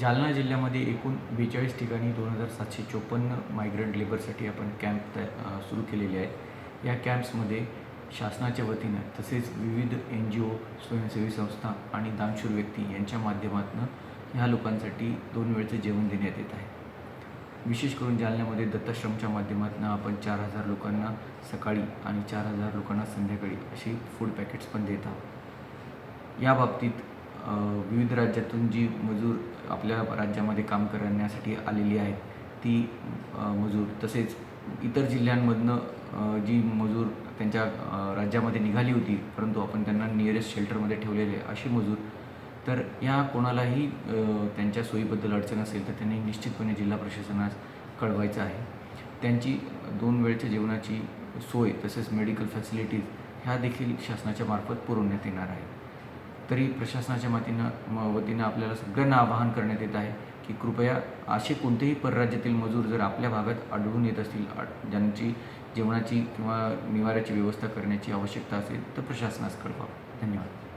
जालना जिल्ह्यामध्ये एकूण 42 ठिकाणी 2754 मायग्रंट लेबरसाठी आपण कॅम्प सुरू केलेले आहे। या कॅम्प्समध्ये शासनाच्या वतीनं तसेच विविध NGO, स्वयंसेवी संस्था आणि दानशूर व्यक्ती यांच्या माध्यमातून ह्या लोकांसाठी 2 वेळचे जेवण देण्यात येत आहे। विशेष करून जालन्यामध्ये दत्ताश्रमच्या माध्यमातून आपण 4000 लोकांना सकाळी आणि 4000 लोकांना संध्याकाळी अशी फूड पॅकेट्स पण देत आहोत। या बाबतीत विविध राज्यातून जी मजूर आपल्या राज्यामध्ये काम करण्यासाठी आलेली आहेत ती मजूर तसेच इतर जिल्ह्यांमधनं जी मजूर त्यांच्या राज्यामध्ये निघाली होती परंतु आपण त्यांना नियरेस्ट शेल्टरमध्ये ठेवलेले अशी मजूर, तर या कोणालाही त्यांच्या सोयीबद्दल अडचण असेल तर त्यांनी निश्चितपणे जिल्हा प्रशासनास कळवायचं आहे। त्यांची 2 वेळच्या जेवणाची सोय तसेच मेडिकल फॅसिलिटीज ह्या देखील शासनाच्या मार्फत पुरवण्यात येणार आहे। तरी प्रशासनाच्या वतीनं आपल्याला सगळ्यांना आवाहन करण्यात येत आहे की कृपया असे कोणतेही परराज्यातील मजूर जर आपल्या भागात आढळून येत असतील, ज्यांची जेवणाची किंवा निवाऱ्याची व्यवस्था करण्याची आवश्यकता असेल तर प्रशासनास कळवा। धन्यवाद।